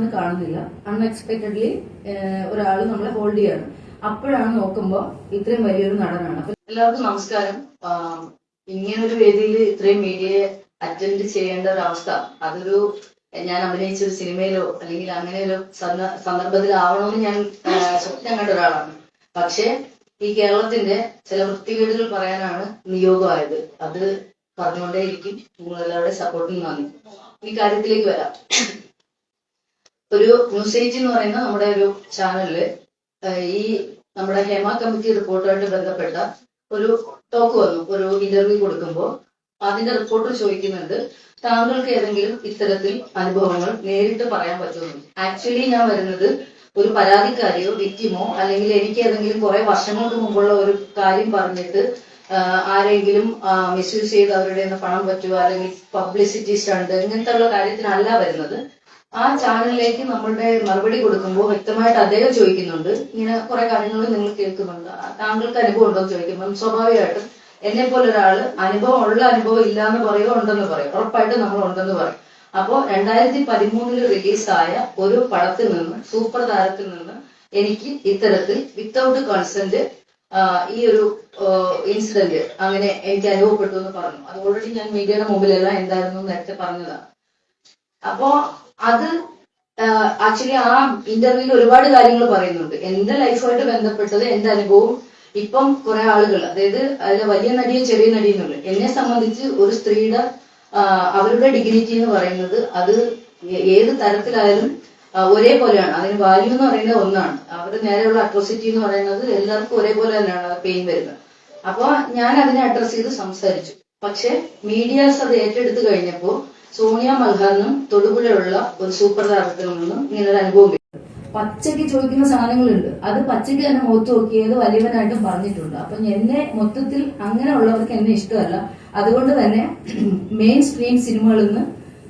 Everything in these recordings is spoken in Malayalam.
ആരാണെന്ന് കാണുന്നില്ല. അൺഎക്സ്പെക്ടഡ്ലി ഒരാൾ നമ്മളെ ഹോൾഡ് ചെയ്യാണ്. അപ്പോഴാണ് നോക്കുമ്പോൾ ഇത്രയും വലിയൊരു നടനാണ്. അപ്പൊ എല്ലാവർക്കും നമസ്കാരം. ഇങ്ങനൊരു വേദിയിൽ ഇത്രയും മീഡിയയെ അറ്റൻഡ് ചെയ്യേണ്ട ഒരു അവസ്ഥ, അതൊരു ഞാൻ അഭിനയിച്ച ഒരു സിനിമയിലോ അല്ലെങ്കിൽ അങ്ങനെ ഒരു സന്ദർഭത്തിലാവണമെന്ന് ഞാൻ സ്വപ്നം കണ്ട ഒരാളാണ്. പക്ഷെ ഈ കേരളത്തിന്റെ ചില വൃത്തികേടുകൾ പറയാനാണ് നിയോഗമായത്. അത് പറഞ്ഞുകൊണ്ടേയിരിക്കും. നിങ്ങളെല്ലാവരുടെ സപ്പോർട്ടിന് നന്ദി. ഈ കാര്യത്തിലേക്ക് വരാം. ഒരു ന്യൂസ് ഏജ് എന്ന് പറയുന്ന നമ്മുടെ ഒരു ചാനലില് ഈ നമ്മുടെ ഹേമ കമ്മിറ്റി റിപ്പോർട്ടുമായിട്ട് ബന്ധപ്പെട്ട ഒരു ടോക്ക് വന്നു. ഒരു ഇന്റർവ്യൂ കൊടുക്കുമ്പോൾ അതിന്റെ റിപ്പോർട്ടർ ചോദിക്കുന്നുണ്ട്, താങ്കൾക്ക് ഏതെങ്കിലും ഇത്തരത്തിൽ അനുഭവങ്ങൾ നേരിട്ട് പറയാൻ പറ്റുമോ? ആക്ച്വലി ഞാൻ വരുന്നത് ഒരു പരാതിക്കാരിയോ വിക്ടിമോ അല്ലെങ്കിൽ എനിക്ക് ഏതെങ്കിലും കുറെ വർഷങ്ങൾക്ക് മുമ്പുള്ള ഒരു കാര്യം പറഞ്ഞിട്ട് ആരെങ്കിലും മിസ്യൂസ് ചെയ്ത് അവരുടെ പണം പറ്റുക അല്ലെങ്കിൽ പബ്ലിസിറ്റി സ്റ്റണ്ട് ഇങ്ങനത്തെ ഉള്ള കാര്യത്തിനല്ല വരുന്നത്. ആ ചാനലിലേക്ക് നമ്മളുടെ മറുപടി കൊടുക്കുമ്പോൾ വ്യക്തമായിട്ട് അദ്ദേഹം ചോദിക്കുന്നുണ്ട്, ഇങ്ങനെ കുറെ കാര്യങ്ങൾ നിങ്ങൾ കേൾക്കുന്നുണ്ട്, താങ്കൾക്ക് അനുഭവം ഉണ്ടോ എന്ന് ചോദിക്കുമ്പോൾ സ്വാഭാവികമായിട്ടും എന്നെ പോലെ ഒരാള് അനുഭവം ഇല്ല എന്ന് പറയുമോ ഉണ്ടെന്ന് പറയും. ഉറപ്പായിട്ടും നമ്മൾ ഉണ്ടെന്ന് പറയും. അപ്പോ 2013 റിലീസായ ഒരു പടത്തിൽ നിന്ന്, സൂപ്പർ താരത്തിൽ നിന്ന് എനിക്ക് ഇത്തരത്തിൽ വിത്തൗട്ട് കൺസെന്റ് ഈ ഒരു ഇൻസിഡന്റ് അങ്ങനെ എനിക്ക് അനുഭവപ്പെട്ടു എന്ന് പറഞ്ഞു. അത് ഓൾറെഡി ഞാൻ മീഡിയയുടെ മുമ്പിലെല്ലാം എന്തായിരുന്നു നേരത്തെ പറഞ്ഞതാണ്. അപ്പോ അത് ആക്ച്വലി ആ ഇന്റർവ്യൂവിൽ ഒരുപാട് കാര്യങ്ങൾ പറയുന്നുണ്ട്. എന്റെ ലൈഫുമായിട്ട് ബന്ധപ്പെട്ടത് എന്റെ അനുഭവം. ഇപ്പം കുറെ ആളുകൾ, അതായത് അതിലെ വലിയ നടിയും ചെറിയ നടിയും എന്നുള്ള, എന്നെ സംബന്ധിച്ച് ഒരു സ്ത്രീയുടെ അവരുടെ ഡിഗ്നിറ്റി എന്ന് പറയുന്നത് അത് ഏത് തരത്തിലായാലും ഒരേപോലെയാണ്. അതിന് വാല്യൂ എന്ന് പറയുന്നത് ഒന്നാണ്. അവരുടെ നേരെയുള്ള അട്രോസിറ്റി എന്ന് പറയുന്നത് എല്ലാവർക്കും ഒരേപോലെ തന്നെയാണ് പെയിൻ വരുന്നത്. അപ്പൊ ഞാൻ അതിനെ അഡ്രസ് ചെയ്ത് സംസാരിച്ചു. പക്ഷെ മീഡിയാസ് അത് ഏറ്റെടുത്ത് കഴിഞ്ഞപ്പോൾ സോണിയ മൽഹാറിനും തൊടുപുഴയുള്ള ഒരു സൂപ്പർ താരത്തിൽ നിന്നും ഇങ്ങനൊരു അനുഭവം കിട്ടും. പച്ചയ്ക്ക് ചോദിക്കുന്ന സാധനങ്ങളുണ്ട്. അത് പച്ചയ്ക്ക് തന്നെ മുഖത്ത് നോക്കിയത് വലിയവനായിട്ടും പറഞ്ഞിട്ടുണ്ട്. അപ്പൊ എന്നെ മൊത്തത്തിൽ അങ്ങനെയുള്ളവർക്ക് എന്നെ ഇഷ്ടമല്ല. അതുകൊണ്ട് തന്നെ മെയിൻ സ്ട്രീം സിനിമകളിൽ നിന്ന്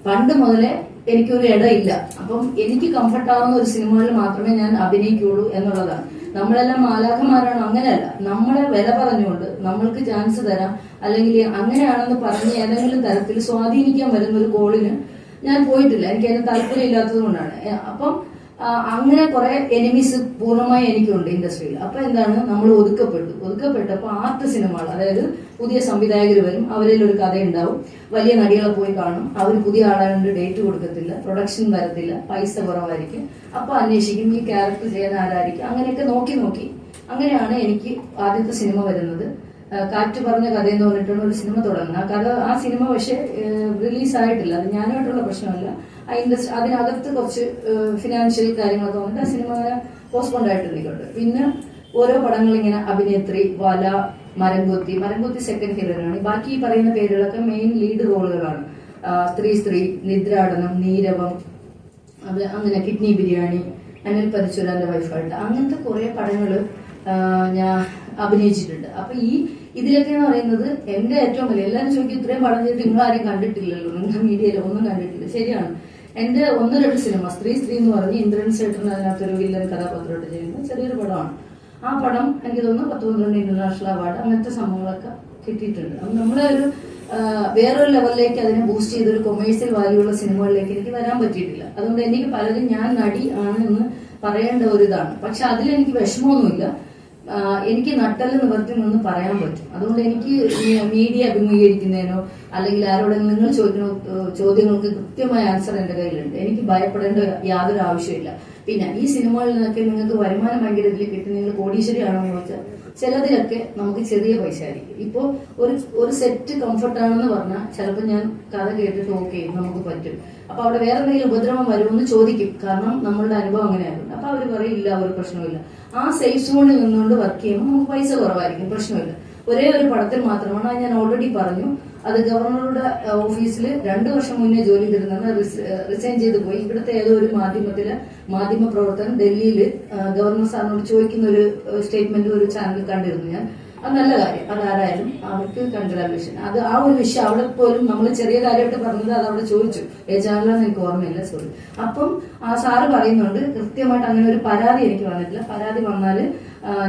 പണ്ട് മുതലേ എനിക്കൊരു ഇടയില്ല. അപ്പം എനിക്ക് കംഫർട്ട് ആവുന്ന ഒരു സിനിമകളിൽ മാത്രമേ ഞാൻ അഭിനയിക്കുള്ളൂ എന്നുള്ളതാണ്. നമ്മളെല്ലാം മാലാഖമാരാണ്, അങ്ങനെയല്ല. നമ്മളെ വില പറഞ്ഞുകൊണ്ട് നമ്മൾക്ക് ചാൻസ് തരാം അല്ലെങ്കിൽ അങ്ങനെയാണെന്ന് പറഞ്ഞ് ഏതെങ്കിലും തരത്തിൽ സ്വാധീനിക്കാൻ വരുന്ന ഒരു കോളിന് ഞാൻ പോയിട്ടില്ല. എനിക്ക് അതിന് താല്പര്യം ഇല്ലാത്തത് കൊണ്ടാണ്. അപ്പം അങ്ങനെ കുറെ എനിമീസ് പൂർണ്ണമായി എനിക്കുണ്ട് ഇൻഡസ്ട്രിയിൽ. അപ്പൊ എന്താണ്, നമ്മൾ ഒതുക്കപ്പെട്ടപ്പോ ആർട്ട് സിനിമകൾ, അതായത് പുതിയ സംവിധായകർ വരും, അവരിൽ ഒരു കഥ ഉണ്ടാവും, വലിയ നടികളെ പോയി കാണും, അവർ പുതിയ ആളായതുകൊണ്ട് ഡേറ്റ് കൊടുക്കത്തില്ല, പ്രൊഡക്ഷൻ വരത്തില്ല, പൈസ കുറവായിരിക്കും. അപ്പൊ അന്വേഷിക്കും ഈ ക്യാരക്ടർ ചെയ്യുന്ന ആരായിരിക്കും. അങ്ങനെയൊക്കെ നോക്കി അങ്ങനെയാണ് എനിക്ക് ആദ്യത്തെ സിനിമ വരുന്നത്. കാറ്റ് പറഞ്ഞ കഥ എന്ന് പറഞ്ഞിട്ടാണ് ഒരു സിനിമ തുടങ്ങുന്നത്. ആ സിനിമ പക്ഷെ റിലീസായിട്ടില്ല. അത് ഞാനായിട്ടുള്ള പ്രശ്നമല്ല. അതിനകത്ത് കുറച്ച് ഫിനാൻഷ്യൽ കാര്യങ്ങളൊക്കെ വന്നിട്ട് ആ സിനിമ അങ്ങനെ പോസ്റ്റ്പോണ്ട് ആയിട്ട് നിൽക്കുന്നുണ്ട്. പിന്നെ ഓരോ പടങ്ങൾ ഇങ്ങനെ അഭിനേത്രി, വല, മരംകൊത്തി സെക്കൻഡ് ഹീറോയിനാണ്. ബാക്കി പറയുന്ന പേരുകളൊക്കെ മെയിൻ ലീഡ് റോളുകളാണ്. സ്ത്രീ, നിദ്രാടനം, നീരവം, അത് അങ്ങനെ കിഡ്നി ബിരിയാണി, അനിൽ പരശുരാന്റെ വൈഫായിട്ട് അങ്ങനത്തെ കുറെ പടങ്ങള് ഞാൻ അഭിനയിച്ചിട്ടുണ്ട്. അപ്പൊ ഇതിലൊക്കെ എന്ന് പറയുന്നത് എന്റെ ഏറ്റവും വലിയ, എല്ലാവരും ചോദിക്കും ഇത്രയും പടം ചെയ്തിട്ട് നിങ്ങൾ ആരും കണ്ടിട്ടില്ലല്ലോ, നിങ്ങൾ മീഡിയയിൽ ഒന്നും കണ്ടിട്ടില്ല. ശരിയാണ്. എന്റെ 1-2 സിനിമ സ്ത്രീ എന്ന് പറഞ്ഞ് ഇന്ദ്രൻ സേട്ടൻ അതിനകത്തൊരു വില്ലൻ കഥാപാത്രമായിട്ട് ചെയ്യുന്ന ചെറിയൊരു പടമാണ്. ആ പടം എനിക്ക് തോന്നുന്നു 10-12 ഇന്റർനാഷണൽ അവാർഡ് അങ്ങനത്തെ സംഭവങ്ങളൊക്കെ കിട്ടിയിട്ടുണ്ട്. അപ്പൊ നമ്മുടെ ഒരു വേറൊരു ലെവലിലേക്ക് അതിനെ ബൂസ്റ്റ് ചെയ്ത് ഒരു കൊമേഴ്സ്യൽ വാല്യൂ ഉള്ള സിനിമകളിലേക്ക് എനിക്ക് വരാൻ പറ്റിയിട്ടില്ല. അതുകൊണ്ട് എനിക്ക് പലരും ഞാൻ നടി ആണ് എന്ന് പറയേണ്ട ഒരു ഇതാണ്. പക്ഷെ അതിലെനിക്ക് വിഷമമൊന്നുമില്ല. എനിക്ക് നട്ടല് നിവർത്തി നിന്ന് പറയാൻ പറ്റും. അതുകൊണ്ട് എനിക്ക് മീഡിയ അഭിമുഖീകരിക്കുന്നതിനോ അല്ലെങ്കിൽ ആരോടെങ്കിലും നിങ്ങൾ ചോദിക്കുന്ന ചോദ്യങ്ങൾക്ക് കൃത്യമായ ആൻസർ എന്റെ കയ്യിലുണ്ട്. എനിക്ക് ഭയപ്പെടേണ്ട യാതൊരു ആവശ്യമില്ല. പിന്നെ ഈ സിനിമകളിൽ നിന്നൊക്കെ നിങ്ങൾക്ക് വരുമാനം ഭയങ്കര ഇതിൽ കിട്ടി നിങ്ങൾ കോടീശ്വരിയാണെന്ന് ചോദിച്ചാൽ ചിലതിലൊക്കെ നമുക്ക് ചെറിയ പൈസ ആയിരിക്കും. ഇപ്പോ ഒരു സെറ്റ് കംഫർട്ടാണെന്ന് പറഞ്ഞാൽ ചിലപ്പോൾ ഞാൻ കഥ കേട്ടിട്ട് ഓക്കെ നമുക്ക് പറ്റും. അപ്പൊ അവിടെ വേറെ എന്തെങ്കിലും ഉപദ്രവം വരുമെന്ന് ചോദിക്കും. കാരണം നമ്മളുടെ അനുഭവം അങ്ങനെയായിരുന്നു. അപ്പൊ അവർ പറയില്ല, ഒരു പ്രശ്നമില്ല. ആ സേഫ് സോണിൽ നിന്നുകൊണ്ട് വർക്ക് ചെയ്യുമ്പോൾ നമുക്ക് പൈസ കുറവായിരിക്കും, പ്രശ്നമില്ല. ഒരേ ഒരു പടത്തിൽ മാത്രമാണ്, അത് ഞാൻ ഓൾറെഡി പറഞ്ഞു, അത് ഗവർണറുടെ ഓഫീസിൽ 2 വർഷം മുന്നേ ജോലി ചെയ്തിരുന്ന റിസൈൻ ചെയ്ത് പോയി. ഇവിടുത്തെ ഏതോ ഒരു മാധ്യമ പ്രവർത്തകൻ ഡൽഹിയിൽ ഗവർണർ സാറിനോട് ചോദിക്കുന്ന ഒരു സ്റ്റേറ്റ്മെന്റ് ഒരു ചാനലിൽ കണ്ടിരുന്നു ഞാൻ. അത് നല്ല കാര്യം, അതാരായാലും അവർക്ക് കൺഗ്രാജുലേഷൻ. അത് ആ ഒരു വിഷയം അവിടെ പോലും നമ്മൾ ചെറിയ കാര്യമായിട്ട് പറഞ്ഞത് അത് അവിടെ ചോദിച്ചു. ചാനലാന്ന് എനിക്ക് ഓർമ്മയില്ല, സോറി. അപ്പം ആ സാറ് പറയുന്നുണ്ട് കൃത്യമായിട്ട് അങ്ങനെ ഒരു പരാതി എനിക്ക് വന്നിട്ടില്ല. പരാതി വന്നാല്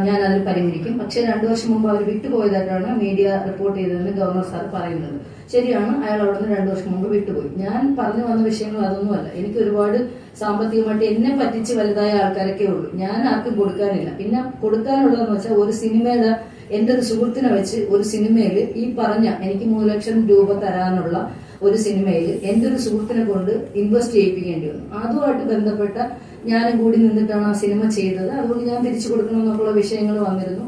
ഞാൻ അതിൽ പരിഹരിക്കും. പക്ഷെ 2 വർഷം മുമ്പ് അവർ വിട്ടുപോയതായിട്ടാണ് മീഡിയ റിപ്പോർട്ട് ചെയ്തതെന്ന് ഗവർണർ സാർ പറയുന്നത്. ശരിയാണ്, അയാൾ അവിടെ നിന്ന് 2 വർഷം മുമ്പ് വിട്ടുപോയി. ഞാൻ പറഞ്ഞു വന്ന വിഷയങ്ങൾ അതൊന്നുമല്ല. എനിക്ക് ഒരുപാട് സാമ്പത്തികമായിട്ട് എന്നെ പറ്റിച്ച് വലുതായ ആൾക്കാരൊക്കെ ഉള്ളൂ. ഞാൻ ആർക്കും കൊടുക്കാനില്ല. പിന്നെ കൊടുക്കാനുള്ളതെന്ന് വെച്ചാൽ ഒരു സിനിമയുടെ എന്റെ ഒരു സുഹൃത്തിനെ വെച്ച് ഒരു സിനിമയിൽ ഈ പറഞ്ഞ എനിക്ക് 3 ലക്ഷം രൂപ തരാനുള്ള ഒരു സിനിമയിൽ എന്റെ ഒരു സുഹൃത്തിനെ കൊണ്ട് ഇൻവെസ്റ്റ് ചെയ്യിപ്പിക്കേണ്ടി വന്നു. അതുമായിട്ട് ബന്ധപ്പെട്ട ഞാനും കൂടി നിന്നിട്ടാണ് ആ സിനിമ ചെയ്തത്. അതുകൊണ്ട് ഞാൻ തിരിച്ചു കൊടുക്കണമെന്നൊക്കെയുള്ള വിഷയങ്ങൾ വന്നിരുന്നു.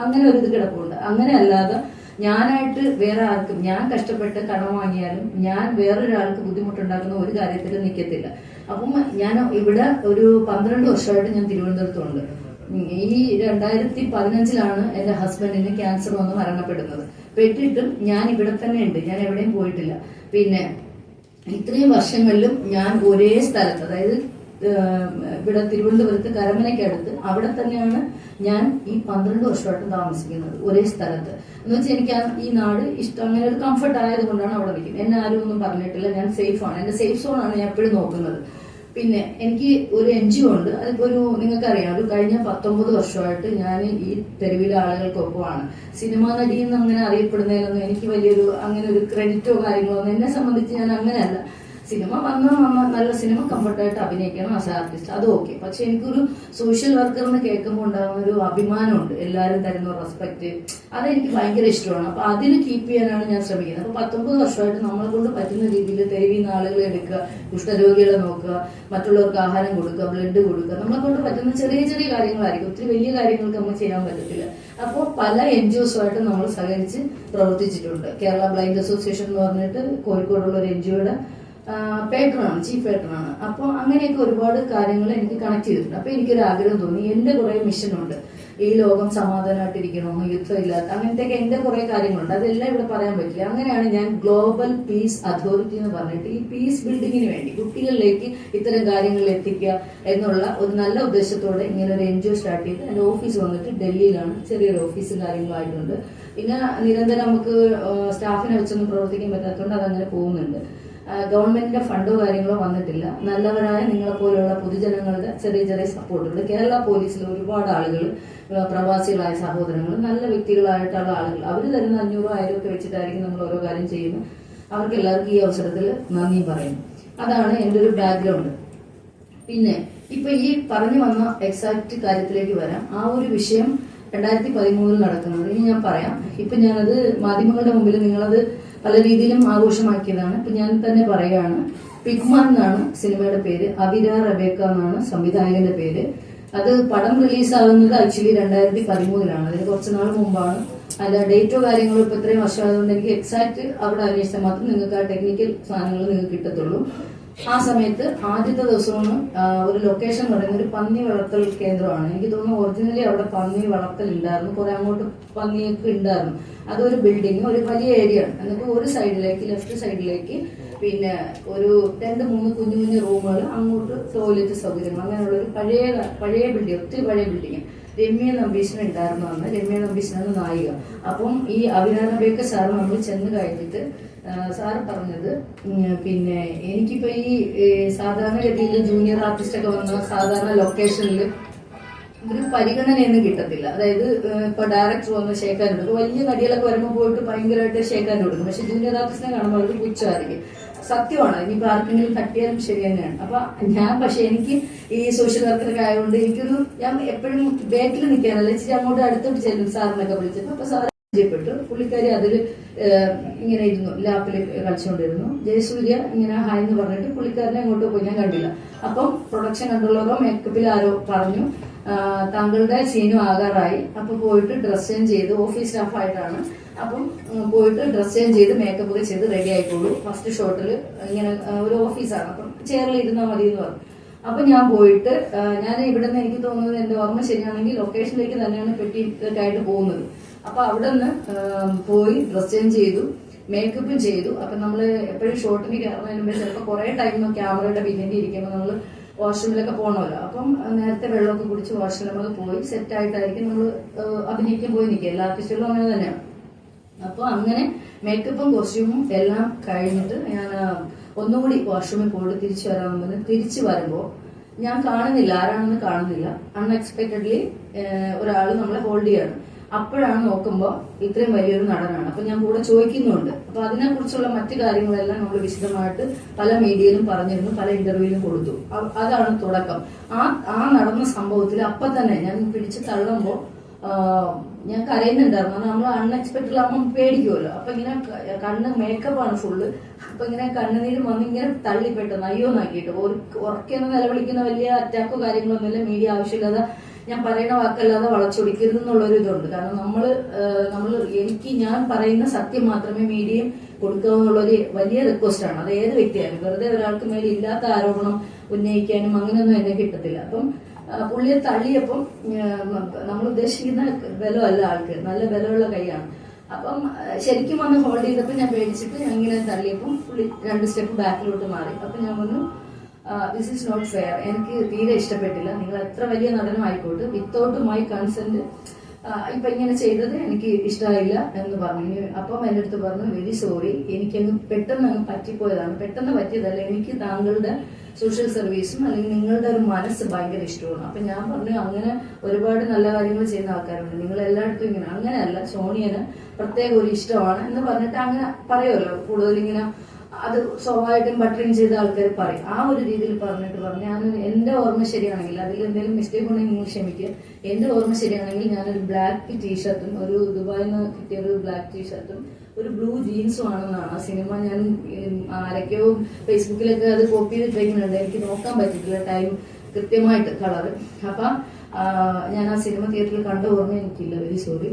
അങ്ങനെ ഒരു ഇത് കിടപ്പുണ്ട്. അങ്ങനെ അല്ലാതെ ഞാനായിട്ട് വേറെ ആർക്കും ഞാൻ കഷ്ടപ്പെട്ട് കടം വാങ്ങിയാലും ഞാൻ വേറൊരാൾക്ക് ബുദ്ധിമുട്ടുണ്ടാക്കുന്ന ഒരു കാര്യത്തിലും നിൽക്കത്തില്ല. അപ്പം ഞാൻ ഇവിടെ ഒരു 12 വർഷമായിട്ട് ഞാൻ തിരുവനന്തപുരത്തുണ്ട്. ഈ 2015 എന്റെ ഹസ്ബൻഡിന് ക്യാൻസർ വന്ന് മരണപ്പെടുന്നത്. പെട്ടിട്ടും ഞാൻ ഇവിടെ തന്നെ ഉണ്ട്, ഞാൻ എവിടെയും പോയിട്ടില്ല. പിന്നെ ഇത്രയും വർഷങ്ങളിലും ഞാൻ ഒരേ സ്ഥലത്ത്, അതായത് ഇവിടെ തിരുവനന്തപുരത്ത് കരമനയ്ക്കടുത്ത് അവിടെ തന്നെയാണ് ഞാൻ ഈ 12 വർഷമായിട്ട് താമസിക്കുന്നത്, ഒരേ സ്ഥലത്ത്. എന്ന് വെച്ചാൽ എനിക്ക് ഈ നാട് ഇഷ്ടം, അങ്ങനെ ഒരു കംഫർട്ട് ആയത് കൊണ്ടാണ് അവിടെ നിൽക്കുന്നത്. എന്നെ ആരും ഒന്നും പറഞ്ഞിട്ടില്ല, ഞാൻ സേഫാണ്. എന്റെ സേഫ് സോണാണ് ഞാൻ എപ്പോഴും നോക്കുന്നത്. പിന്നെ എനിക്ക് ഒരു NGO ഉണ്ട്. അതിപ്പോ ഒരു നിങ്ങൾക്കറിയാം, ഒരു കഴിഞ്ഞ 19 വർഷമായിട്ട് ഞാൻ ഈ തെരുവിലെ ആളുകൾക്കൊപ്പമാണ്. സിനിമാ നടി എന്ന് അങ്ങനെ അറിയപ്പെടുന്നതിലൊന്നും എനിക്ക് വലിയൊരു അങ്ങനെ ഒരു ക്രെഡിറ്റോ കാര്യങ്ങളോ ഒന്നും എന്നെ സംബന്ധിച്ച് ഞാൻ അങ്ങനെയല്ല. സിനിമ വന്നാൽ നല്ല സിനിമ കംഫർട്ടായിട്ട് അഭിനയിക്കണം ആസ് ആർട്ടിസ്റ്റ്, അത് ഓക്കെ. പക്ഷെ എനിക്കൊരു സോഷ്യൽ വർക്കർ എന്ന് കേൾക്കുമ്പോൾ ഉണ്ടാകുന്ന ഒരു അഭിമാനമുണ്ട്, എല്ലാവരും തരുന്ന റെസ്പെക്ട്, അതെനിക്ക് ഭയങ്കര ഇഷ്ടമാണ്. അപ്പൊ അതിന് കീപ്പ് ചെയ്യാനാണ് ഞാൻ ശ്രമിക്കുന്നത്. അപ്പൊ 19 വർഷമായിട്ട് നമ്മളെ കൊണ്ട് പറ്റുന്ന രീതിയിൽ തെരുവിൽ നിന്ന് ആളുകളെ എടുക്കുക, കുഷ്ഠരോഗികളെ നോക്കുക, മറ്റുള്ളവർക്ക് ആഹാരം കൊടുക്കുക, ബ്ലഡ് കൊടുക്കുക, നമ്മളെ കൊണ്ട് പറ്റുന്ന ചെറിയ ചെറിയ കാര്യങ്ങളായിരിക്കും. ഒത്തിരി വലിയ കാര്യങ്ങൾക്ക് നമ്മൾ ചെയ്യാൻ പറ്റത്തില്ല. അപ്പോൾ പല NGOസുമായിട്ട് നമ്മൾ സഹകരിച്ച് പ്രവർത്തിച്ചിട്ടുണ്ട്. കേരള ബ്ലൈൻഡ് അസോസിയേഷൻ എന്ന് പറഞ്ഞിട്ട് കോഴിക്കോടുള്ള ഒരു NGOയുടെ പേട്രണാണ്, ചീഫ് പേട്രണാണ്. അപ്പോൾ അങ്ങനെയൊക്കെ ഒരുപാട് കാര്യങ്ങൾ എനിക്ക് കണക്ട് ചെയ്തിട്ടുണ്ട്. അപ്പൊ എനിക്കൊരു ആഗ്രഹം തോന്നി, എന്റെ കുറെ മിഷനുണ്ട്. ഈ ലോകം സമാധാനമായിട്ടിരിക്കണമെന്ന്, യുദ്ധമില്ലാത്ത അങ്ങനത്തെയൊക്കെ എന്റെ കുറെ കാര്യങ്ങളുണ്ട്. അതെല്ലാം ഇവിടെ പറയാൻ പറ്റില്ല. അങ്ങനെയാണ് ഞാൻ ഗ്ലോബൽ പീസ് അതോറിറ്റി എന്ന് പറഞ്ഞിട്ട് ഈ പീസ് ബിൽഡിങ്ങിന് വേണ്ടി കുട്ടികളിലേക്ക് ഇത്തരം കാര്യങ്ങൾ എത്തിക്കുക എന്നുള്ള ഒരു നല്ല ഉദ്ദേശത്തോടെ ഇങ്ങനെ ഒരു NGO സ്റ്റാർട്ട് ചെയ്ത് എന്റെ ഓഫീസ് വന്നിട്ട് ഡൽഹിയിലാണ്. ചെറിയൊരു ഓഫീസും കാര്യങ്ങളായിട്ടുണ്ട്. പിന്നെ നിരന്തരം നമുക്ക് സ്റ്റാഫിനെ വെച്ചൊന്നും പ്രവർത്തിക്കാൻ പറ്റാത്തതുകൊണ്ട് അതങ്ങനെ പോകുന്നുണ്ട്. ഗവൺമെന്റിന്റെ ഫണ്ടോ കാര്യങ്ങളോ വന്നിട്ടില്ല. നല്ലവരായ നിങ്ങളെ പോലെയുള്ള പൊതുജനങ്ങളുടെ ചെറിയ ചെറിയ സപ്പോർട്ടുകൾ, കേരള പോലീസിൽ ഒരുപാട് ആളുകൾ, പ്രവാസികളായ സഹോദരങ്ങൾ, നല്ല വ്യക്തികളായിട്ടുള്ള ആളുകൾ, അവർ തരുന്ന 500 1000 ഒക്കെ വെച്ചിട്ടായിരിക്കും നമ്മൾ ഓരോ കാര്യം ചെയ്യുന്നത്. അവർക്ക് എല്ലാവർക്കും ഈ അവസരത്തിൽ നന്ദി പറയുന്നു. അതാണ് എന്റെ ഒരു ബാക്ക്ഗ്രൗണ്ട്. പിന്നെ ഇപ്പൊ ഈ പറഞ്ഞു വന്ന എക്സാക്ട് കാര്യത്തിലേക്ക് വരാം. ആ ഒരു വിഷയം 2013 നടക്കുന്നത് ഇനി ഞാൻ പറയാം. ഇപ്പൊ ഞാനത് മാധ്യമങ്ങളുടെ മുമ്പിൽ നിങ്ങളത് പല രീതിയിലും ആഘോഷമാക്കിയതാണ്. ഇപ്പൊ ഞാൻ തന്നെ പറയുകയാണ്. പിഗ്മാൻ എന്നാണ് സിനിമയുടെ പേര്, അവിര റബേക്ക എന്നാണ് സംവിധായകന്റെ പേര്. അത് പടം റിലീസാകുന്നത് ആക്ച്വലി 2013 അതിന് കുറച്ച് നാൾ മുമ്പാണ്. അല്ല ഡേറ്റോ കാര്യങ്ങളോ ഇപ്പൊ ഇത്രയും വർഷമായതുകൊണ്ട് എനിക്ക് എക്സാക്ട് അവിടെ അന്വേഷിച്ചാൽ മാത്രം നിങ്ങൾക്ക് ആ ടെക്നിക്കൽ സാധനങ്ങൾ നിങ്ങൾക്ക് കിട്ടത്തുള്ളൂ. ആ സമയത്ത് ആദ്യത്തെ ദിവസമാണ് ഒരു ലൊക്കേഷൻ പറയുന്നത് ഒരു പന്നി വളർത്തൽ കേന്ദ്രമാണ്. എനിക്ക് തോന്നുന്നു ഒറിജിനലി അവിടെ പന്നി വളർത്തൽ ഉണ്ടായിരുന്നു, കുറെ അങ്ങോട്ട് പന്നിയൊക്കെ ഉണ്ടായിരുന്നു. അതൊരു ബിൽഡിംഗ്, ഒരു വലിയ ഏരിയ ആണ്. എന്നിട്ട് ഒരു സൈഡിലേക്ക്, ലെഫ്റ്റ് സൈഡിലേക്ക് പിന്നെ ഒരു 2-3 കുഞ്ഞു കുഞ്ഞു റൂമുകൾ, അങ്ങോട്ട് ടോയ്ലറ്റ് സൗകര്യങ്ങൾ, അങ്ങനെയുള്ള ഒരു പഴയ ബിൽഡിംഗ്, ഒത്തിരി പഴയ ബിൽഡിംഗ്. രമ്യ നമ്പീശൻ ഉണ്ടായിരുന്നു അന്ന്. രമ്യ നമ്പീശനാണ് നായിക. അപ്പം ഈ അഭിരാനബേക്ക സാറ് നമ്മൾ ചെന്ന് കഴിഞ്ഞിട്ട് സാറ് പറഞ്ഞത്, പിന്നെ എനിക്കിപ്പോ ഈ സാധാരണഗതിയിൽ ജൂനിയർ ആർട്ടിസ്റ്റ് ഒക്കെ വന്ന സാധാരണ ലൊക്കേഷനിൽ ഒരു പരിഗണനയൊന്നും കിട്ടത്തില്ല. അതായത് ഇപ്പൊ ഡയറക്ടർ വന്ന് ഷേക്കാൻ കൊടുക്കും, വലിയ നടികളൊക്കെ വരുമ്പോൾ പോയിട്ട് ഭയങ്കരമായിട്ട് ഷേക്കാൻ കൊടുക്കും. പക്ഷെ ജൂനിയർ ആർട്ടിസ്റ്റിനെ കാണുമ്പോൾ അവർക്ക് പുച്ഛമായിരിക്കും. സത്യമാണ്, ഇനിയിപ്പോ ആർക്കെങ്കിലും തട്ടിയാലും ശരി തന്നെയാണ്. അപ്പൊ ഞാൻ പക്ഷെ എനിക്ക് ഈ സോഷ്യൽ വർക്കറൊക്കെ ആയതുകൊണ്ട് എനിക്കൊരു, ഞാൻ എപ്പോഴും ബാക്കിൽ നിൽക്കാനല്ല, ഇച്ചിരി അങ്ങോട്ട് അടുത്തോട്ട് ചെല്ലും സാറിനൊക്കെ വിളിച്ചപ്പോൾ. അപ്പൊ സാറ് പ്പെട്ടു. പുള്ളിക്കാരി അതിൽ ഇങ്ങനെ ഇരുന്നു, ലാപ്പിൽ കളിച്ചുകൊണ്ടിരുന്നു. ജയസൂര്യ ഇങ്ങനെ ഹായ് എന്ന് പറഞ്ഞിട്ട് പുള്ളിക്കാരനെ അങ്ങോട്ട് പോയി, ഞാൻ കണ്ടില്ല. അപ്പം പ്രൊഡക്ഷൻ കൺട്രോളറോ മേക്കപ്പിൽ ആരോ പറഞ്ഞു താങ്കളുടെ സീനും ആകാറായി, അപ്പൊ പോയിട്ട് ഡ്രസ് ചേഞ്ച് ചെയ്ത്, ഓഫീസ് സ്റ്റാഫായിട്ടാണ്, അപ്പം പോയിട്ട് ഡ്രസ് ചേഞ്ച് ചെയ്ത് മേക്കപ്പ് ഒക്കെ ചെയ്ത് റെഡി ആയിക്കോളൂ, ഫസ്റ്റ് ഷോട്ടിൽ ഇങ്ങനെ ഒരു ഓഫീസാണ്, അപ്പം ചെയറിൽ ഇരുന്നാൽ മതി എന്ന് പറഞ്ഞു. അപ്പൊ ഞാൻ പോയിട്ട്, ഞാൻ ഇവിടെ നിന്ന് എനിക്ക് തോന്നുന്നത് എന്റെ ഓർമ്മ ശരിയാണെങ്കിൽ ലൊക്കേഷനിലേക്ക് തന്നെയാണ് പെട്ടിയിട്ടായിട്ട് പോകുന്നത്. അപ്പൊ അവിടെ നിന്ന് പോയി ഡ്രസ് ചേഞ്ച് ചെയ്തു, മേക്കപ്പും ചെയ്തു. അപ്പൊ നമ്മള് എപ്പോഴും ഷോട്ടിന് കയറുന്നതിന് മുമ്പ് ചിലപ്പോൾ കുറെ ടൈം ക്യാമറയുടെ പിന്നിൽ ഇരിക്കുമ്പോൾ നമ്മള് വാഷ്റൂമിലൊക്കെ പോകണമല്ലോ. അപ്പം നേരത്തെ വെള്ളമൊക്കെ കുടിച്ച് വാഷ്റൂമിലൊക്കെ പോയി സെറ്റ് ആയിട്ടായിരിക്കും നമ്മൾ അഭിനയിക്കാൻ പോയി നിൽക്കുക. എല്ലാ ആർട്ടിസ്റ്റുകളും അങ്ങനെ തന്നെയാണ്. അപ്പൊ അങ്ങനെ മേക്കപ്പും കോസ്റ്റ്യൂമും എല്ലാം കഴിഞ്ഞിട്ട് ഞാൻ ഒന്നുകൂടി വാഷ്റൂമിൽ പോയിട്ട് തിരിച്ചു വരാമെന്ന്, തിരിച്ചു വരുമ്പോ ഞാൻ കാണുന്നില്ല, ആരാണെന്ന് കാണുന്നില്ല. അൺഎക്സ്പെക്ടഡ്ലി ഒരാൾ നമ്മളെ ഹോൾഡ് ചെയ്യാണ്. അപ്പോഴാണ് നോക്കുമ്പോൾ ഇത്രയും വലിയൊരു നടനാണ്. അപ്പൊ ഞാൻ കൂടെ ചോദിക്കുന്നുണ്ട്. അപ്പൊ അതിനെക്കുറിച്ചുള്ള മറ്റു കാര്യങ്ങളെല്ലാം നമ്മൾ വിശദമായിട്ട് പല മീഡിയയിലും പറഞ്ഞിരുന്നു, പല ഇന്റർവ്യൂവിലും കൊടുത്തു. അതാണ് തുടക്കം. ആ നടന്ന സംഭവത്തിൽ അപ്പൊ തന്നെ ഞാൻ പിടിച്ച് തള്ളുമ്പോ ഞാൻ കരയുന്നുണ്ടായിരുന്നു. നമ്മൾ അൺഎക്സ്പെക്ടഡ് ആകുമ്പോൾ പേടിക്കുമല്ലോ. അപ്പൊ ഇങ്ങനെ കണ്ണ് മേക്കപ്പാണ് ഫുള്ള്. അപ്പൊ ഇങ്ങനെ കണ്ണുനീര് വന്ന് ഇങ്ങനെ തള്ളി പെട്ടെന്ന് അയ്യോ നാക്കിയിട്ട് ഉറക്കെന്ന് നിലവിളിക്കുന്ന വലിയ അറ്റാക്കോ കാര്യങ്ങളൊന്നുമില്ല. മീഡിയ ആവശ്യമില്ലാതെ ഞാൻ പറയുന്ന വാക്കല്ലാതെ വളച്ചൊടിക്കരുത് എന്നുള്ളൊരു ഇതുണ്ട്. കാരണം ഞാൻ പറയുന്ന സത്യം മാത്രമേ മീഡിയയും കൊടുക്കുക എന്നുള്ളൊരു വലിയ റിക്വസ്റ്റ് ആണ്. അത് ഏത് വ്യക്തിയായാലും വെറുതെ ഒരാൾക്ക് മേലെ ഇല്ലാത്ത ആരോപണം ഉന്നയിക്കാനും അങ്ങനെയൊന്നും എന്നെ കിട്ടത്തില്ല. അപ്പം പുള്ളിയെ തള്ളിയപ്പം നമ്മൾ ഉദ്ദേശിക്കുന്ന ബലമല്ല ആൾക്ക്, നല്ല ബലമുള്ള കൈയാണ്. അപ്പം ശരിക്കും വന്ന് ഹോൾഡ് ചെയ്തപ്പോൾ ഞാൻ പേടിച്ചിട്ട് ഞാൻ ഇങ്ങനെ തള്ളിയപ്പം പുള്ളി 2 സ്റ്റെപ്പ് ബാക്കിലോട്ട് മാറി. അപ്പൊ ഞാൻ പറഞ്ഞു ദിസ് ഈസ് നോട്ട് ഫെയർ, എനിക്ക് തീരെ ഇഷ്ടപ്പെട്ടില്ല. നിങ്ങൾ എത്ര വലിയ നടനും ആയിക്കോട്ടെ വിത്തൗട്ട് മൈ കൺസെന്റ് ഇപ്പൊ ഇങ്ങനെ ചെയ്തത് എനിക്ക് ഇഷ്ടമായില്ല എന്ന് പറഞ്ഞു. അപ്പം എന്റെ അടുത്ത് പറഞ്ഞു വെരി സോറി, എനിക്കങ്ങ് പെട്ടെന്ന് അങ്ങ് പറ്റിപ്പോയതാണ്. പെട്ടെന്ന് പറ്റിയതല്ല, എനിക്ക് താങ്കളുടെ സോഷ്യൽ സർവീസും അല്ലെങ്കിൽ നിങ്ങളുടെ ഒരു മനസ്സ് ഭയങ്കര ഇഷ്ടമാണ്. അപ്പൊ ഞാൻ പറഞ്ഞു അങ്ങനെ ഒരുപാട് നല്ല കാര്യങ്ങൾ ചെയ്യുന്ന ആൾക്കാരുണ്ട്, നിങ്ങൾ എല്ലായിടത്തും ഇങ്ങനെ അങ്ങനെയല്ല, സോണിയന് പ്രത്യേക ഒരു ഇഷ്ടമാണ് എന്ന് പറഞ്ഞിട്ട് അങ്ങനെ പറയുമല്ലോ കൂടുതൽ ഇങ്ങനെ. അത് സ്വാഭാവികമായിട്ടും ബട്ടറിങ് ചെയ്ത ആൾക്കാർ പറയും. ആ ഒരു രീതിയിൽ പറഞ്ഞിട്ട് പറഞ്ഞു ഞാൻ എന്റെ ഓർമ്മ ശരിയാണെങ്കിൽ, അതിൽ എന്തെങ്കിലും മിസ്റ്റേക്ക് ഉണ്ടെങ്കിൽ നിങ്ങൾ ക്ഷമിക്കുക. എന്റെ ഓർമ്മ ശരിയാണെങ്കിൽ ഞാനൊരു ബ്ലാക്ക് ടീഷർട്ടും ഒരു ദുബായിൽ നിന്ന് കിട്ടിയ ഒരു ബ്ലാക്ക് ടീഷർട്ടും ഒരു ബ്ലൂ ജീൻസും ആണെന്നാണ് ആ സിനിമ. ഞാൻ ആരൊക്കെയോ ഫേസ്ബുക്കിലൊക്കെ അത് കോപ്പി ചെയ്തിട്ടേക്കുന്നുണ്ട്, എനിക്ക് നോക്കാൻ പറ്റിയിട്ടില്ല ടൈം കൃത്യമായിട്ട് കളറ്. അപ്പൊ ഞാൻ ആ സിനിമ തിയേറ്ററിൽ കണ്ട ഓർമ്മ എനിക്കില്ല, വെരി സോറി.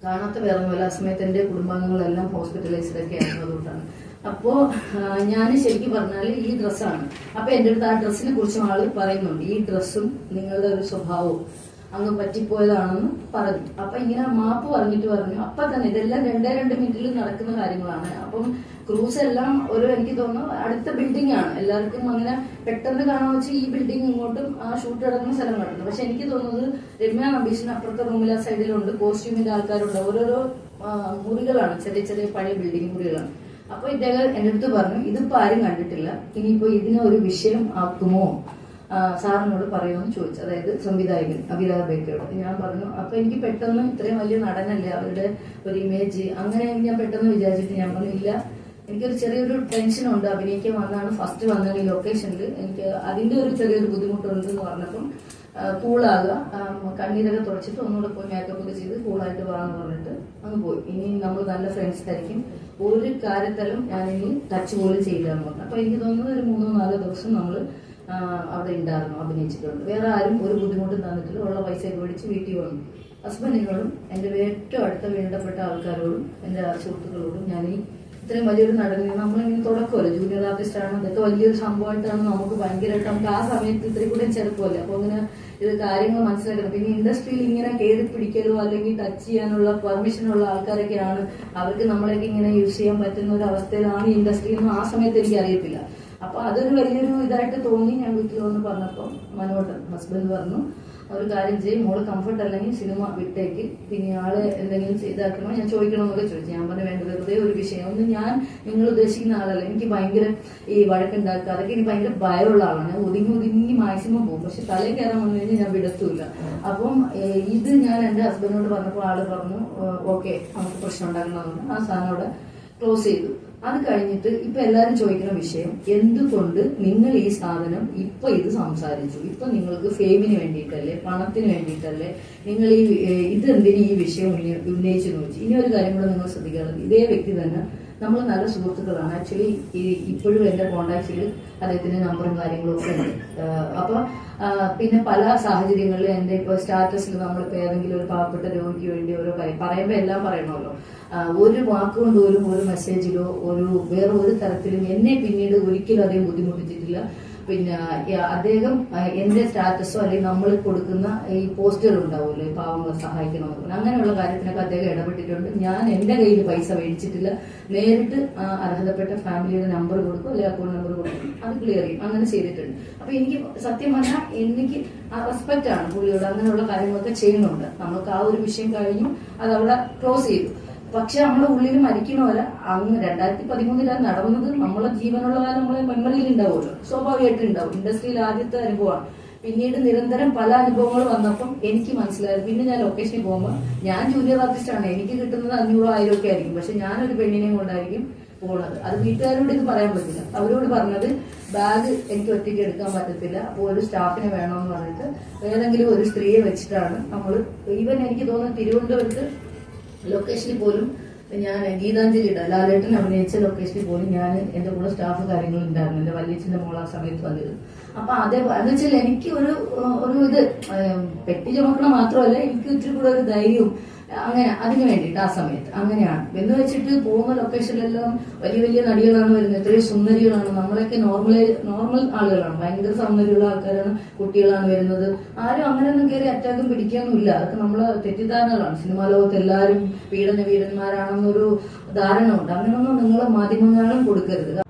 കാണാത്ത വേറൊന്നുമല്ല, ആ സമയത്ത് എന്റെ കുടുംബാംഗങ്ങളെല്ലാം ഹോസ്പിറ്റലൈസ്ഡ് ഒക്കെ ആയിരുന്നു, അതുകൊണ്ടാണ്. അപ്പോ ഞാൻ ശരിക്കും പറഞ്ഞാൽ ഈ ഡ്രസ്സാണ്. അപ്പൊ എന്റെ അടുത്ത് ആ ഡ്രസ്സിനെ കുറിച്ചും ആള് പറയുന്നുണ്ട്, ഈ ഡ്രസ്സും നിങ്ങളുടെ ഒരു സ്വഭാവവും അങ്ങ് പറ്റിപ്പോയതാണെന്ന് പറഞ്ഞു. അപ്പൊ ഇങ്ങനെ മാപ്പ് പറഞ്ഞിട്ട് പറഞ്ഞു. അപ്പൊ തന്നെ ഇതെല്ലാം 2 മിനിറ്റിൽ നടക്കുന്ന കാര്യങ്ങളാണ്. അപ്പം ക്രൂസ് എല്ലാം എനിക്ക് തോന്നുന്നു അടുത്ത ബിൽഡിംഗ് ആണ്. എല്ലാവർക്കും അങ്ങനെ പെട്ടെന്ന് കാണാൻ വെച്ച് ഈ ബിൽഡിംഗ് ഇങ്ങോട്ടും ആ ഷൂട്ട് നടക്കുന്ന സ്ഥലം കണ്ടു. പക്ഷെ എനിക്ക് തോന്നുന്നത് രമ്യ നമ്പീഷിന് അപ്പുറത്തെ റൂമിൽ ആ സൈഡിലുണ്ട് കോസ്റ്റ്യൂമിന്റെ ആൾക്കാരുണ്ട്. ഓരോരോ മുറികളാണ്, ചെറിയ ചെറിയ പഴയ ബിൽഡിംഗ് മുറികളാണ്. അപ്പൊ ഇദ്ദേഹം എന്റെ അടുത്ത് പറഞ്ഞു ഇതിപ്പോ ആരും കണ്ടിട്ടില്ല, ഇനിയിപ്പോ ഇതിനെ ഒരു വിഷയം ആക്കുമോ സാറിനോട് പറയുമെന്ന് ചോദിച്ചു. അതായത് സംവിധായകൻ അഭിരാജ് ബേക്കയോട്. ഞാൻ പറഞ്ഞു അപ്പൊ എനിക്ക് പെട്ടെന്ന് ഇത്രയും വലിയ നടനല്ലേ അവരുടെ ഒരു ഇമേജ് അങ്ങനെ ഞാൻ പെട്ടെന്ന് വിചാരിച്ചിട്ട് ഞാൻ പറഞ്ഞു ഇല്ല, എനിക്കൊരു ചെറിയൊരു ടെൻഷനുണ്ട്, അഭിനയിക്കാൻ വന്നാണ് ഫസ്റ്റ് വന്നത് ഈ ലൊക്കേഷനിൽ, എനിക്ക് അതിന്റെ ഒരു ചെറിയൊരു ബുദ്ധിമുട്ടുണ്ട് എന്ന് പറഞ്ഞപ്പം കൂളാകുക, കണ്ണീരൊക്കെ തുടച്ചിട്ട് ഒന്നുകൂടെ പോയി മേക്കപ്പ് ഒക്കെ ചെയ്ത് കൂളായിട്ട് പോകാന്ന് പറഞ്ഞിട്ട് അങ്ങ് പോയി. ഇനി നമ്മൾ നല്ല ഫ്രണ്ട്സ് ആയിരിക്കും, ഒരു കാര്യത്തിലും ഞാനിനി ടച്ച് പോലും ചെയ്യില്ലെന്ന് പറഞ്ഞു. അപ്പൊ എനിക്ക് തോന്നുന്നത് ഒരു 3-4 ദിവസം നമ്മൾ അവിടെ ഉണ്ടായിരുന്നു, അഭിനയിച്ചിട്ടുണ്ട്. വേറെ ആരും ഒരു ബുദ്ധിമുട്ടും തന്നിട്ടില്ല, ഉള്ള പൈസയൊക്കെ മേടിച്ച് വീട്ടിൽ വന്നു. ഹസ്ബൻഡിനോടും എന്റെ ഏറ്റവും അടുത്ത വേണ്ടപ്പെട്ട ആൾക്കാരോടും എന്റെ സുഹൃത്തുക്കളോടും ഞാൻ ഈ ഇത്രയും വലിയൊരു നടനെ നമ്മളിങ്ങനെ തുടക്കമല്ലോ, ജൂനിയർ ആർട്ടിസ്റ്റ് ആണ്, ഇതൊക്കെ വലിയൊരു സംഭവമായിട്ടാണ് നമുക്ക് ഭയങ്കരമായിട്ട് നമുക്ക് ആ സമയത്ത് ഇത്രയും കൂടെ ചെറുപ്പമല്ലേ. അപ്പൊ ഇങ്ങനെ ഇത് കാര്യങ്ങൾ മനസ്സിലാക്കണം. പിന്നെ ഇൻഡസ്ട്രിയിൽ ഇങ്ങനെ കയറി പിടിക്കലോ അല്ലെങ്കിൽ ടച്ച് ചെയ്യാനുള്ള പെർമിഷനുള്ള ആൾക്കാരൊക്കെയാണ്, അവർക്ക് നമ്മളൊക്കെ ഇങ്ങനെ യൂസ് ചെയ്യാൻ പറ്റുന്ന ഒരു അവസ്ഥയിലാണ് ഇൻഡസ്ട്രി എന്നും ആ സമയത്ത് എനിക്ക് അറിയത്തില്ല. അപ്പൊ അതൊരു വലിയൊരു ഇതായിട്ട് തോന്നി. ഞാൻ വീട്ടിൽ വന്ന് പറഞ്ഞപ്പോൾ മനോട്ടൻ ഹസ്ബൻഡ് പറഞ്ഞു ഒരു കാര്യം ചെയ്യും, മോള് കംഫർട്ട് അല്ലെങ്കിൽ സിനിമ വിട്ടേക്ക്, പിന്നെ ആള് എന്തെങ്കിലും ചെയ്താക്കണോ ഞാൻ ചോദിക്കണമെന്നൊക്കെ ചോദിച്ചു. ഞാൻ പറഞ്ഞു വേണ്ട, വെറുതെ ഒരു വിഷയം ഒന്നും, ഞാൻ നിങ്ങൾ ഉദ്ദേശിക്കുന്ന ആളല്ല, എനിക്ക് ഭയങ്കര ഈ വഴക്കുണ്ടാക്കുക അതൊക്കെ എനിക്ക് ഭയങ്കര ഭയമുള്ള ആളാണ്. ഞാൻ ഒതുങ്ങി മാക്സിമം പോകും, പക്ഷെ തലയിൽ കയറാൻ വന്നു കഴിഞ്ഞാൽ ഞാൻ വിടത്തൂല്ല. അപ്പം ഇത് ഞാൻ എന്റെ ഹസ്ബൻഡിനോട് പറഞ്ഞപ്പോൾ ആള് പറഞ്ഞു ഓക്കെ നമുക്ക് പ്രശ്നം ഉണ്ടാക്കണമെന്ന്. ആ സാധനം അവിടെ ക്ലോസ് ചെയ്തു. അത് കഴിഞ്ഞിട്ട് ഇപ്പൊ എല്ലാരും ചോദിക്കുന്ന വിഷയം, എന്തുകൊണ്ട് നിങ്ങൾ ഈ സാധനം ഇപ്പൊ ഇത് സംസാരിച്ചു, ഇപ്പൊ നിങ്ങൾക്ക് ഫെയിമിന് വേണ്ടിയിട്ടല്ലേ, പണത്തിന് വേണ്ടിയിട്ടല്ലേ നിങ്ങൾ ഇതെന്തിന് ഈ വിഷയം ഉന്നയിച്ചു നോക്കി. ഇനി ഒരു കാര്യം കൂടെ നിങ്ങൾ ശ്രദ്ധിക്കാറുണ്ട്, ഇതേ വ്യക്തി തന്നെ നമ്മൾ നല്ല സുഹൃത്തുക്കളാണ്. ആക്ച്വലി ഇപ്പോഴും എന്റെ കോണ്ടാക്ട്സിൽ അദ്ദേഹത്തിന്റെ നമ്പറും കാര്യങ്ങളും ഒക്കെ ഉണ്ട്. അപ്പൊ പിന്നെ പല സാഹചര്യങ്ങളിൽ എന്റെ ഇപ്പൊ സ്റ്റാറ്റസിൽ നമ്മളിപ്പോ ഏതെങ്കിലും ഒരു പാവപ്പെട്ട രോഗിക്ക് വേണ്ടി ഓരോ കാര്യം പറയുമ്പോ എല്ലാം പറയണമല്ലോ, ഒരു വാക്കുകൊണ്ട് പോലും ഒരു മെസ്സേജിലോ വേറെ ഒരു തരത്തിലും എന്നെ പിന്നീട് ഒരിക്കലും അദ്ദേഹം ബുദ്ധിമുട്ടിച്ചിട്ടില്ല. പിന്നെ അദ്ദേഹം എന്റെ സ്റ്റാറ്റസോ അല്ലെങ്കിൽ നമ്മൾ കൊടുക്കുന്ന ഈ പോസ്റ്ററുകൾ ഉണ്ടാവുമല്ലോ പാവങ്ങളെ സഹായിക്കണമെന്ന്, അങ്ങനെയുള്ള കാര്യത്തിനൊക്കെ അദ്ദേഹം ഇടപെട്ടിട്ടുണ്ട്. ഞാൻ എന്റെ കയ്യിൽ പൈസ മേടിച്ചിട്ടില്ല, നേരിട്ട് അർഹതപ്പെട്ട ഫാമിലിയുടെ നമ്പർ കൊടുക്കും അല്ലെങ്കിൽ അക്കൗണ്ട് നമ്പർ കൊടുക്കും, അത് ക്ലിയർ ചെയ്യും, അങ്ങനെ ചെയ്തിട്ടുണ്ട്. അപ്പൊ എനിക്ക് സത്യം പറഞ്ഞാൽ എനിക്ക് റെസ്പെക്ട് ആണ് പുള്ളിയോട്, അങ്ങനെയുള്ള കാര്യങ്ങളൊക്കെ ചെയ്യുന്നുണ്ട്. നമുക്ക് ആ ഒരു വിഷയം കഴിഞ്ഞു, അത് അവിടെ ക്ലോസ് ചെയ്തു. പക്ഷെ നമ്മുടെ ഉള്ളിൽ മരിക്കണവരെ അങ്ങ് 2013 നടന്നത് നമ്മളെ ജീവനുള്ള കാലം നമ്മളെ മെമ്മറിയിൽ ഉണ്ടാവുമല്ലോ, സ്വാഭാവികമായിട്ട് ഉണ്ടാവും. ഇൻഡസ്ട്രിയിൽ ആദ്യത്തെ അനുഭവമാണ്. പിന്നീട് നിരന്തരം പല അനുഭവങ്ങൾ വന്നപ്പം എനിക്ക് മനസ്സിലായത്. പിന്നെ ഞാൻ ലൊക്കേഷനിൽ പോകുമ്പോൾ ഞാൻ ജൂനിയർ ആർട്ടിസ്റ്റാണ്, എനിക്ക് കിട്ടുന്നത് 500 1000 ഒക്കെ ആയിരിക്കും. പക്ഷെ ഞാനൊരു പെണ്ണിനെയും കൊണ്ടായിരിക്കും പോണത്. അത് വീട്ടുകാരോട് ഇത് പറയാൻ പറ്റില്ല. അവരോട് പറഞ്ഞത് ബാഗ് എനിക്ക് ഒറ്റയ്ക്ക് എടുക്കാൻ പറ്റത്തില്ല, അപ്പോൾ ഒരു സ്റ്റാഫിനെ വേണമെന്ന് പറഞ്ഞിട്ട് ഏതെങ്കിലും ഒരു സ്ത്രീയെ വെച്ചിട്ടാണ് നമ്മൾ. ഈവൻ എനിക്ക് തോന്നുന്നു തിരുവനന്തപുരത്ത് ലൊക്കേഷനിൽ പോലും ഞാൻ ഗീതാഞ്ജലിയുടെ ലാലേട്ടൻ അഭിനയിച്ച ലൊക്കേഷനിൽ പോലും ഞാൻ എന്റെ കൂടെ സ്റ്റാഫ് കാര്യങ്ങളും ഉണ്ടായിരുന്നു. എന്റെ വല്യച്ഛന്റെ മോൾ ആ സമയത്ത് വന്നിരുന്നു. അപ്പൊ അതേ എന്ന് വെച്ചാൽ എനിക്ക് ഒരു ഇത് പെട്ടി ചുമക്കണം മാത്രമല്ല, എനിക്ക് ഇത്തിരി കൂടെ ഒരു ധൈര്യവും അങ്ങനെ അതിന് വേണ്ടിയിട്ട് ആ സമയത്ത് അങ്ങനെയാണ്. എന്ന് വെച്ചിട്ട് പോകുന്ന ലൊക്കേഷനിലെല്ലാം വലിയ വലിയ നടികളാണ് വരുന്നത്, എത്രയും സുന്ദരികളാണ്. നമ്മളൊക്കെ നോർമൽ ആളുകളാണ്, ഭയങ്കര സൗന്ദര്യമുള്ള ആൾക്കാരാണ്, കുട്ടികളാണ് വരുന്നത്. ആരും അങ്ങനെയൊന്നും കയറി അറ്റാക്കും പിടിക്കാനും ഇല്ല. അതൊക്കെ നമ്മളെ തെറ്റിദ്ധാരണകളാണ്. സിനിമാ ലോകത്ത് എല്ലാവരും വീരന്മാരാണെന്നൊരു ധാരണ ഉണ്ട്. അങ്ങനെയൊന്നും നിങ്ങൾ മാധ്യമങ്ങളും കൊടുക്കരുത്.